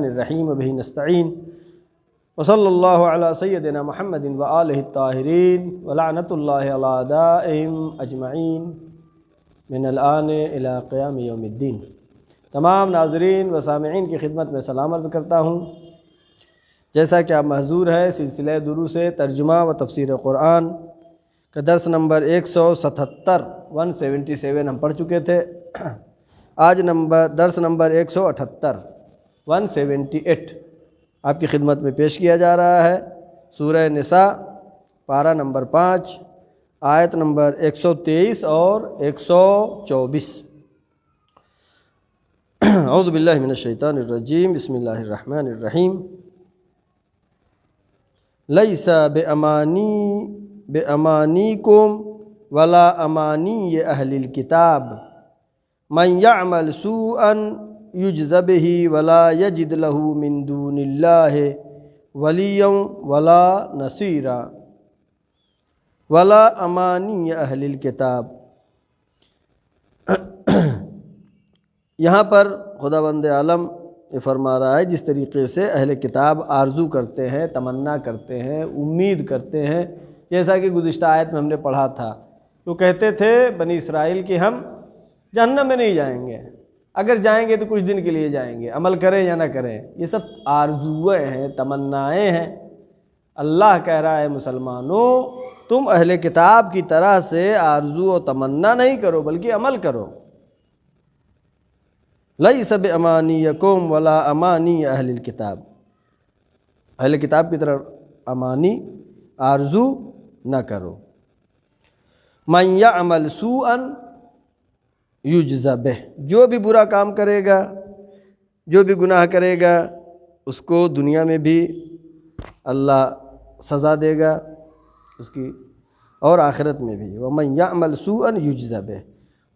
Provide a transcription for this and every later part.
الرحیم بہ نستعین وصلی اللہ علی سیدنا محمد وآلہ الطاہرین ولعنۃ اللہ علی اعدائہم اجمعین من الآن الی قیام یوم الدین۔ تمام ناظرین و سامعین کی خدمت میں سلام عرض کرتا ہوں۔ جیسا کہ آپ محظور ہے، سلسلہ دروس ترجمہ و تفسیر قرآن کا درس نمبر 177 ہم پڑھ چکے تھے۔ آج درس نمبر 178 آپ کی خدمت میں پیش کیا جا رہا ہے۔ سورہ نساء پارہ نمبر 5 آیت نمبر 123 اور 124۔ اعوذ باللہ من الشیطان الرجیم، بسم اللہ الرحمن الرحیم۔ لیس بأمانیکم ولا امانی اہل الکتاب من یعمل سوءا یجز بہ ولا یجد لہ من دون اللہ ولیا ولا نصیرا۔ ولا امانی اہل الکتاب، یہاں پر خداوند عالم یہ فرما رہا ہے جس طریقے سے اہل کتاب آرزو کرتے ہیں، تمنا کرتے ہیں، امید کرتے ہیں، جیسا کہ گزشتہ آیت میں ہم نے پڑھا تھا۔ وہ کہتے تھے بنی اسرائیل کہ ہم جہنم میں نہیں جائیں گے، اگر جائیں گے تو کچھ دن کے لیے جائیں گے، عمل کریں یا نہ کریں۔ یہ سب آرزوئیں ہیں، تمنائیں ہیں۔ اللہ کہہ رہا ہے مسلمانوں، تم اہل کتاب کی طرح سے آرزو و تمنا نہیں کرو بلکہ عمل کرو۔ لیس بامانیکم ولا امانی اہل الکتاب، اہل کتاب کی طرح امانی آرزو نہ کرو۔ من یعمل سوءا یجز بہ، جو بھی برا کام کرے گا، جو بھی گناہ کرے گا، اس کو دنیا میں بھی اللہ سزا دے گا اس کی، اور آخرت میں بھی۔ ومن یعمل سوءا یجز بہ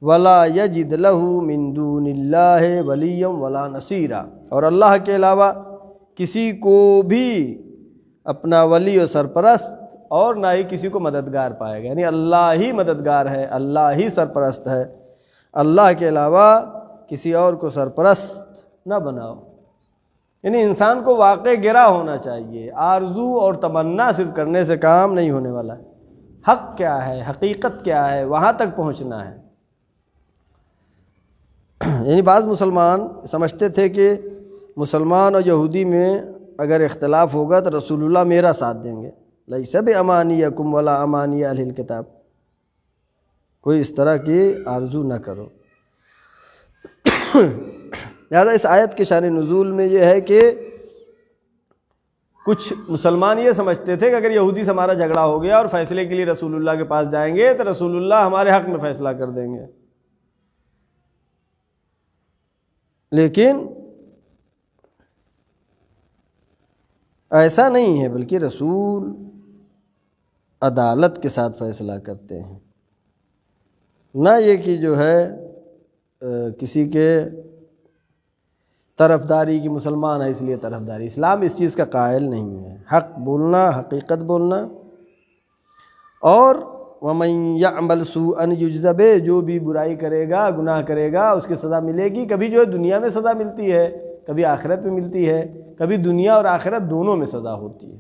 ولا یجد لہ من دون اللہ ولیا ولا نصیرا، اور اللہ کے علاوہ کسی کو بھی اپنا ولی و سرپرست اور نہ ہی کسی کو مددگار پائے گا۔ یعنی اللہ ہی مددگار ہے، اللہ ہی سرپرست ہے، اللہ کے علاوہ کسی اور کو سرپرست نہ بناؤ۔ یعنی انسان کو واقع گرا ہونا چاہیے، آرزو اور تمنا صرف کرنے سے کام نہیں ہونے والا ہے۔ حق کیا ہے، حقیقت کیا ہے، وہاں تک پہنچنا ہے۔ یعنی بعض مسلمان سمجھتے تھے کہ مسلمان اور یہودی میں اگر اختلاف ہوگا تو رسول اللہ میرا ساتھ دیں گے۔ لیس بامانیکم ولا امانی اہل الکتاب، کوئی اس طرح کی آرزو نہ کرو۔ لہذا اس آیت کے شان نزول میں یہ ہے کہ کچھ مسلمان یہ سمجھتے تھے کہ اگر یہودی سے ہمارا جھگڑا ہو گیا اور فیصلے کے لیے رسول اللہ کے پاس جائیں گے تو رسول اللہ ہمارے حق میں فیصلہ کر دیں گے، لیکن ایسا نہیں ہے، بلکہ رسول عدالت کے ساتھ فیصلہ کرتے ہیں، نہ یہ کہ جو ہے کسی کے طرفداری کی مسلمان ہے اس لیے طرفداری۔ اسلام اس چیز کا قائل نہیں ہے۔ حق بولنا، حقیقت بولنا، اور وَمَن يَعْمَلْ سُوءًا يُجْزَ بِهِ، جو بھی برائی کرے گا، گناہ کرے گا، اس کی سزا ملے گی۔ کبھی جو ہے دنیا میں سزا ملتی ہے، کبھی آخرت میں ملتی ہے، کبھی دنیا اور آخرت دونوں میں سزا ہوتی ہے۔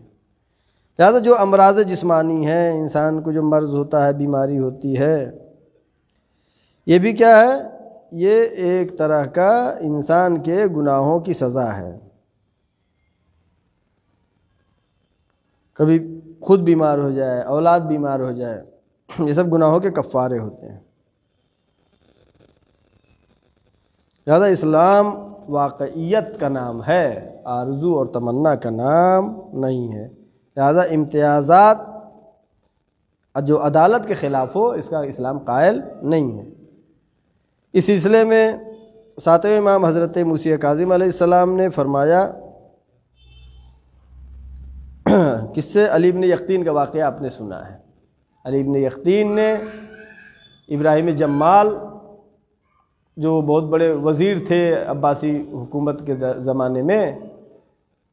لہٰذا جو امراض جسمانی ہیں، انسان کو جو مرض ہوتا ہے، بیماری ہوتی ہے، یہ بھی کیا ہے؟ یہ ایک طرح کا انسان کے گناہوں کی سزا ہے۔ کبھی خود بیمار ہو جائے، اولاد بیمار ہو جائے، یہ سب گناہوں کے کفارے ہوتے ہیں۔ لہذا اسلام واقعیت کا نام ہے، آرزو اور تمنا کا نام نہیں ہے۔ لہذا امتیازات جو عدالت کے خلاف ہو، اس کا اسلام قائل نہیں ہے۔ اس سلسلے میں ساتویں امام حضرت موسیٰ کاظم علیہ السلام نے فرمایا، کس سے علی بن یقطین کا واقعہ آپ نے سنا ہے۔ علی بن یقطین نے ابراہیم جمال، جو بہت بڑے وزیر تھے عباسی حکومت کے زمانے میں،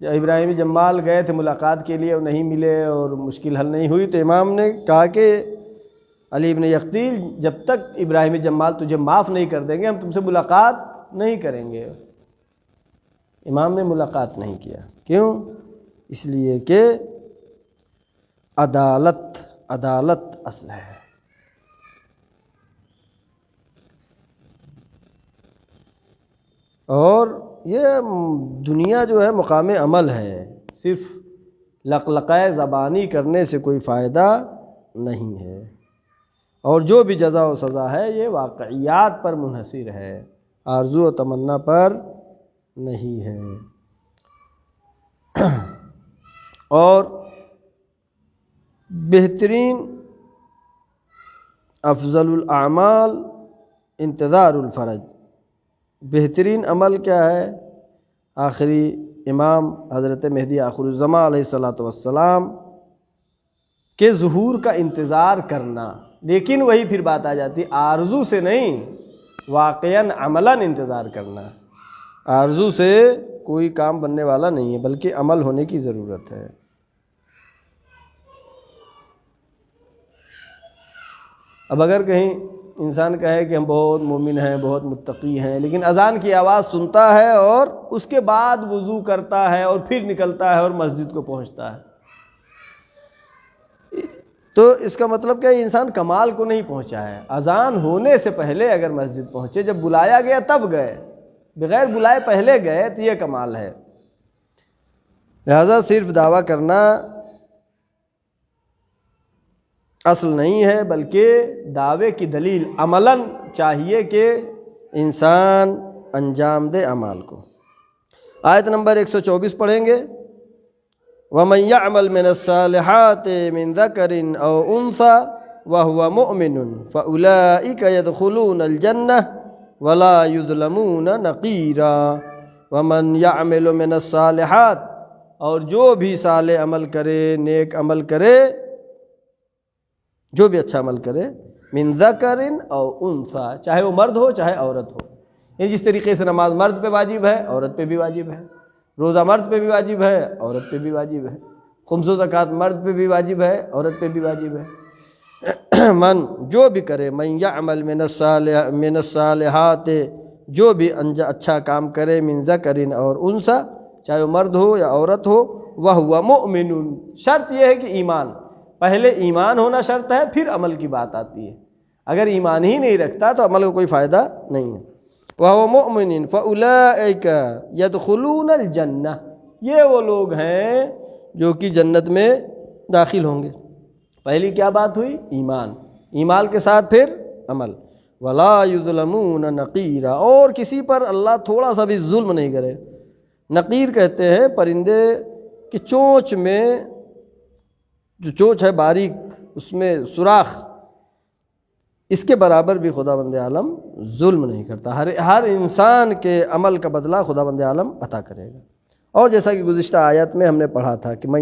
جب ابراہیم جمال گئے تھے ملاقات کے لیے اور نہیں ملے اور مشکل حل نہیں ہوئی، تو امام نے کہا کہ علی بن یقطین، جب تک ابراہیم جمال تجھے معاف نہیں کر دیں گے ہم تم سے ملاقات نہیں کریں گے۔ امام نے ملاقات نہیں کیا۔ کیوں؟ اس لیے کہ عدالت اصل ہے۔ اور یہ دنیا جو ہے مقام عمل ہے، صرف لقلقۂ زبانی کرنے سے کوئی فائدہ نہیں ہے، اور جو بھی جزا و سزا ہے یہ واقعیات پر منحصر ہے، آرزو و تمنا پر نہیں ہے۔ اور بہترین افضل الاعمال انتظار الفرج، بہترین عمل کیا ہے؟ آخری امام حضرت مہدی آخر الزمان علیہ الصلاۃ والسلام کے ظہور کا انتظار کرنا۔ لیکن وہی پھر بات آ جاتی، آرزو سے نہیں، واقعاً عملاً انتظار کرنا۔ آرزو سے کوئی کام بننے والا نہیں ہے، بلکہ عمل ہونے کی ضرورت ہے۔ اب اگر کہیں انسان کہے کہ ہم بہت مومن ہیں، بہت متقی ہیں، لیکن اذان کی آواز سنتا ہے اور اس کے بعد وضو کرتا ہے اور پھر نکلتا ہے اور مسجد کو پہنچتا ہے، تو اس کا مطلب کیا ہے؟ انسان کمال کو نہیں پہنچا ہے۔ اذان ہونے سے پہلے اگر مسجد پہنچے، جب بلایا گیا تب گئے، بغیر بلائے پہلے گئے، تو یہ کمال ہے۔ لہذا صرف دعویٰ کرنا اصل نہیں ہے، بلکہ دعوے کی دلیل عملاً چاہیے کہ انسان انجام دے اعمال کو۔ آیت نمبر 124 پڑھیں گے، وَمَن يَعْمَلْ مِنَ الصَّالِحَاتِ مِن ذَكَرٍ أَوْ أُنثَىٰ وَهُوَ مُؤْمِنٌ فَأُولَٰئِكَ يَدْخُلُونَ الْجَنَّةَ وَلَا يُظْلَمُونَ نَقِيرًا۔ وَمَن يَعْمَلُ مِنَ الصَّالِحَاتِ، اور جو بھی صالح عمل کرے، نیک عمل کرے، جو بھی اچھا عمل کرے، من ذکر او انثیٰ، چاہے وہ مرد ہو چاہے عورت ہو، یعنی جس طریقے سے نماز مرد پہ واجب ہے عورت پہ بھی واجب ہے، روزہ مرد پہ بھی واجب ہے عورت پہ بھی واجب ہے، خمس و زکوٰۃ مرد پہ بھی واجب ہے عورت پہ بھی واجب ہے۔ من، جو بھی کرے، من یعمل من الصالحات، جو بھی اچھا کام کرے، من ذکر اور انثیٰ، چاہے وہ مرد ہو یا عورت ہو، وہو مؤمن، شرط یہ ہے کہ ایمان، پہلے ایمان ہونا شرط ہے، پھر عمل کی بات آتی ہے۔ اگر ایمان ہی نہیں رکھتا تو عمل کا کوئی فائدہ نہیں ہے۔ وَهُوَ مُؤْمِنٌ فَأُولَٰئِكَ يَدْخُلُونَ الْجَنَّةَ، یہ وہ لوگ ہیں جو کہ جنت میں داخل ہوں گے۔ پہلی کیا بات ہوئی؟ ایمان، ایمان کے ساتھ پھر عمل۔ وَلَا يُظْلَمُونَ نَقِيرًا، اور کسی پر اللہ تھوڑا سا بھی ظلم نہیں کرے۔ نقیر کہتے ہیں پرندے کی چونچ میں، جو چونچ ہے باریک، اس میں سوراخ، اس کے برابر بھی خداوند عالم ظلم نہیں کرتا۔ ہر انسان کے عمل کا بدلہ خداوند عالم عطا کرے گا۔ اور جیسا کہ گزشتہ آیت میں ہم نے پڑھا تھا کہ من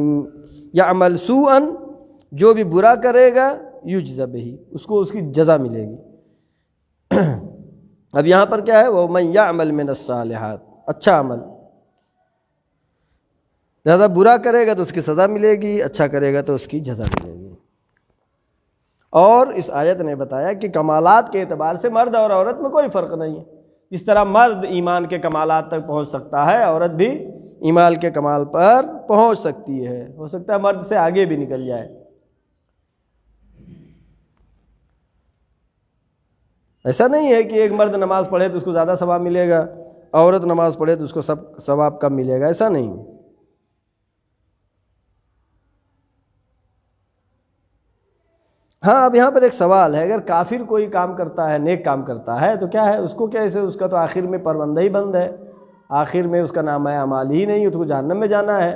یعمل سوءا، جو بھی برا کرے گا، یجزا بہ، اس کو اس کی جزا ملے گی۔ اب یہاں پر کیا ہے؟ وہ من یعمل من الصالحات، اچھا عمل، لہذا برا کرے گا تو اس کی سزا ملے گی، اچھا کرے گا تو اس کی جزا ملے گی۔ اور اس آیت نے بتایا کہ کمالات کے اعتبار سے مرد اور عورت میں کوئی فرق نہیں ہے۔ جس طرح مرد ایمان کے کمالات تک پہنچ سکتا ہے، عورت بھی ایمان کے کمال پر پہنچ سکتی ہے، ہو سکتا ہے مرد سے آگے بھی نکل جائے۔ ایسا نہیں ہے کہ ایک مرد نماز پڑھے تو اس کو زیادہ ثواب ملے گا، عورت نماز پڑھے تو اس کو سب ثواب کم ملے گا، ایسا نہیں۔ ہاں، اب یہاں پر ایک سوال ہے، اگر کافر کوئی کام کرتا ہے، نیک کام کرتا ہے، تو کیا ہے اس کو؟ کیسے؟ اس کا تو آخر میں پروندہ ہی بند ہے، آخر میں اس کا نامہ اعمال ہی نہیں، اس کو جہنم میں جانا ہے۔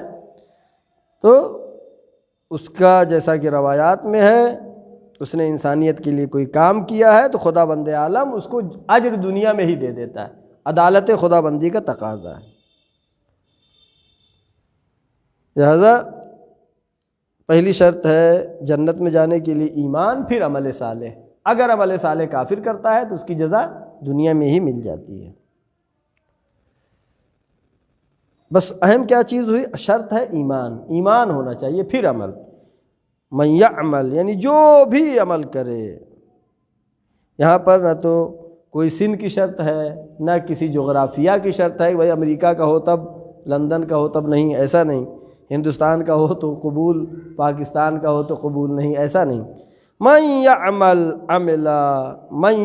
تو اس کا جیسا کہ روایات میں ہے، اس نے انسانیت کے لیے کوئی کام کیا ہے تو خدا بند عالم اس کو اجر دنیا میں ہی دے دیتا ہے، عدالت خدا بندی کا تقاضا ہے۔ لہذا پہلی شرط ہے جنت میں جانے کے لیے ایمان، پھر عمل صالح۔ اگر عمل صالح کافر کرتا ہے تو اس کی جزا دنیا میں ہی مل جاتی ہے۔ بس اہم کیا چیز ہوئی؟ شرط ہے ایمان، ایمان ہونا چاہیے، پھر عمل۔ من یعمل، یعنی جو بھی عمل کرے، یہاں پر نہ تو کوئی سن کی شرط ہے، نہ کسی جغرافیہ کی شرط ہے کہ بھائی امریکہ کا ہو تب، لندن کا ہو تب، نہیں، ایسا نہیں۔ ہندوستان کا ہو تو قبول، پاکستان کا ہو تو قبول نہیں، ایسا نہیں۔ من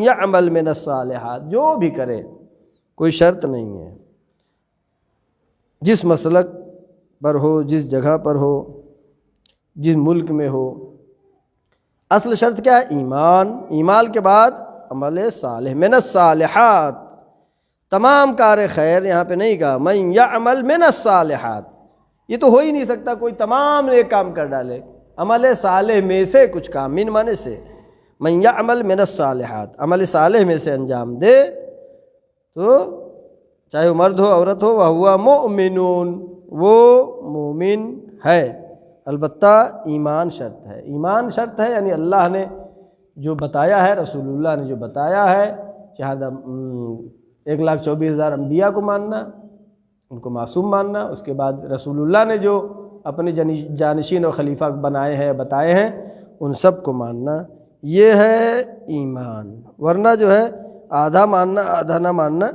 یعمل من الصالحات، جو بھی کرے، کوئی شرط نہیں ہے، جس مسلک پر ہو، جس جگہ پر ہو، جس ملک میں ہو، اصل شرط کیا ہے؟ ایمان۔ ایمان کے بعد عمل صالح، من الصالحات، تمام کار خیر، یہاں پہ نہیں کہا من یعمل من الصالحات، یہ تو ہو ہی نہیں سکتا کوئی تمام نیک کام کر ڈالے، عمل صالح میں سے کچھ کام، من مانے سے، من یعمل من الصالحات، عمل صالح میں سے انجام دے، تو چاہے وہ مرد ہو عورت ہو، وَهُوَ مُؤْمِنٌ، وہ مومن ہے، البتہ ایمان شرط ہے۔ ایمان شرط ہے یعنی اللہ نے جو بتایا ہے، رسول اللہ نے جو بتایا ہے، 1,24,000 انبیاء کو ماننا، ان کو معصوم ماننا، اس کے بعد رسول اللہ نے جو اپنے جانشین اور خلیفہ بنائے ہیں، بتائے ہیں، ان سب کو ماننا، یہ ہے ایمان۔ ورنہ جو ہے آدھا ماننا آدھا نہ ماننا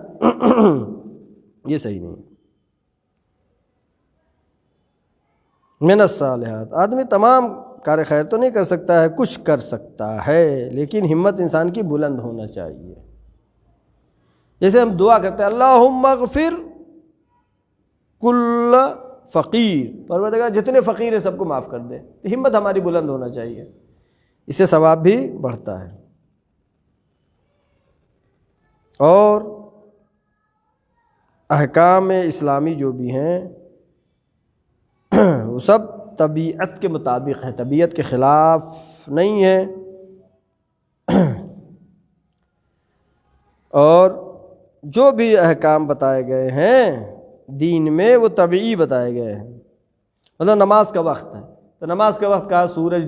یہ صحیح نہیں۔ من الصالحات، آدمی تمام کار خیر تو نہیں کر سکتا ہے، کچھ کر سکتا ہے، لیکن ہمت انسان کی بلند ہونا چاہیے۔ جیسے ہم دعا کرتے ہیں اللہم اغفر کل فقیر، پروردگار جتنے فقیر ہیں سب کو معاف کر دے، تو ہمت ہماری بلند ہونا چاہیے، اس سے ثواب بھی بڑھتا ہے۔ اور احکام اسلامی جو بھی ہیں وہ سب طبیعت کے مطابق ہے، طبیعت کے خلاف نہیں ہے، اور جو بھی احکام بتائے گئے ہیں دین میں وہ طبیعی بتائے گئے ہیں۔ مطلب نماز کا وقت ہے تو نماز کا وقت کہا سورج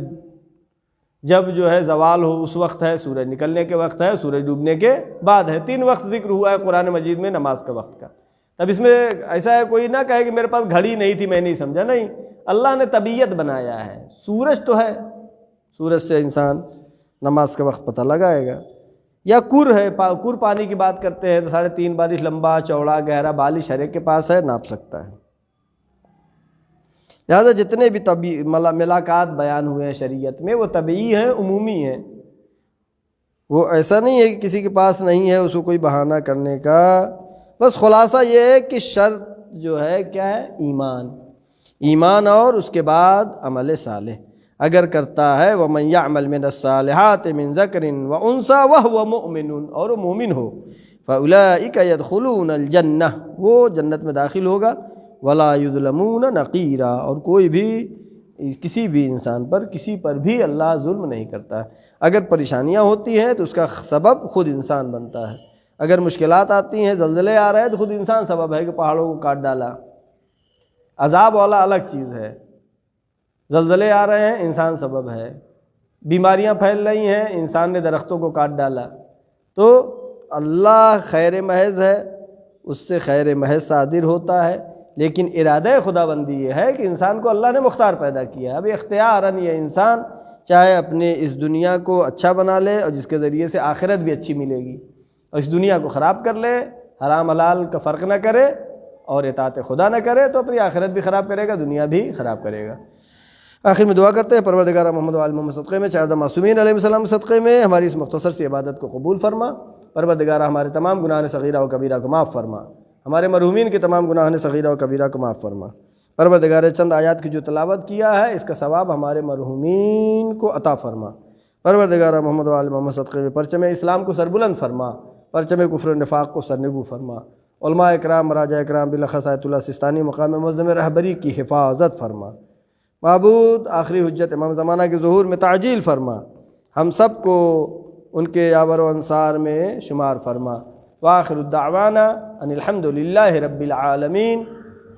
جب جو ہے زوال ہو اس وقت ہے، سورج نکلنے کے وقت ہے، سورج ڈوبنے کے بعد ہے، 3 وقت ذکر ہوا ہے قرآن مجید میں نماز کا وقت کا۔ اب اس میں ایسا ہے کوئی نہ کہے کہ میرے پاس گھڑی نہیں تھی میں نہیں سمجھا، نہیں، اللہ نے طبیعت بنایا ہے، سورج تو ہے، سورج سے انسان نماز کا وقت پتہ لگائے گا۔ یا کُر ہے، کُر پانی کی بات کرتے ہیں تو 3.5 بارش لمبا چوڑا گہرا بالش ہر ایک کے پاس ہے، ناپ سکتا ہے۔ لہذا جتنے بھی ملاقات بیان ہوئے ہیں شریعت میں وہ طبیعی ہیں، عمومی ہیں، وہ ایسا نہیں ہے کہ کسی کے پاس نہیں ہے اس کو کوئی بہانہ کرنے کا۔ بس خلاصہ یہ ہے کہ شرط جو ہے کیا ہے؟ ایمان، ایمان اور اس کے بعد عمل صالح اگر کرتا ہے، وَمَنْ يَعْمَلْ مِنَ الصَّالِحَاتِ مِنْ ذَكَرٍ وَأُنْثَىٰ وَهُوَ مُؤْمِنٌ، اور وہ مومن ہو، فَأُولَٰئِكَ يَدْخُلُونَ الْجَنَّةَ، وہ جنت میں داخل ہوگا، وَلَا يُظْلَمُونَ نَقِيرًا، اور کوئی بھی کسی بھی انسان پر کسی پر بھی اللہ ظلم نہیں کرتا ہے۔ اگر پریشانیاں ہوتی ہیں تو اس کا سبب خود انسان بنتا ہے، اگر مشکلات آتی ہیں، زلزلے آ رہے ہیں تو خود انسان سبب ہے کہ پہاڑوں کو کاٹ ڈالا۔ عذاب والا الگ چیز ہے، زلزلے آ رہے ہیں انسان سبب ہے، بیماریاں پھیل رہی ہیں انسان نے درختوں کو کاٹ ڈالا، تو اللہ خیر محض ہے، اس سے خیر محض صادر ہوتا ہے، لیکن ارادہ خدا بندی یہ ہے کہ انسان کو اللہ نے مختار پیدا کیا ہے۔ اب اختیاراً یہ انسان چاہے اپنے اس دنیا کو اچھا بنا لے اور جس کے ذریعے سے آخرت بھی اچھی ملے گی، اور اس دنیا کو خراب کر لے، حرام حلال کا فرق نہ کرے اور اطاعت خدا نہ کرے، تو اپنی آخرت بھی خراب کرے گا، دنیا بھی خراب کرے گا۔ آخر میں دعا کرتے ہیں پروردگار محمد و آل محمد صدقے میں، چاہدہ معصومین علیہ السلام صدقے میں ہماری اس مختصر سی عبادت کو قبول فرما۔ پروردگار ہمارے تمام گناہ صغیرہ و کبیرہ کو معاف فرما، ہمارے مرحومین کے تمام گناہ صغیرہ و کبیرہ کو معاف فرما۔ پروردگار چند آیات کی جو تلاوت کیا ہے اس کا ثواب ہمارے مرحومین کو عطا فرما۔ پروردگار محمد و آل محمد صدقے میں پرچم اسلام کو سربلند فرما، پرچم کفر و نفاق کو سرنگو فرما، علماء اکرام، مراجع اکرام بالاخص آیت اللہ سستانی مقام معظم رہبری کی حفاظت فرما۔ معبود آخری حجت امام زمانہ کے ظہور میں تعجیل فرما، ہم سب کو ان کے یاور و انصار میں شمار فرما۔ وآخر الدعوانا ان الحمد للہ رب العالمین،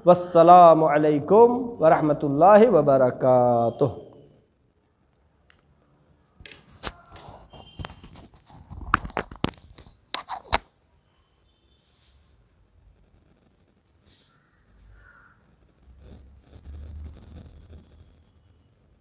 والسلام علیکم ورحمۃ اللہ وبرکاتہ۔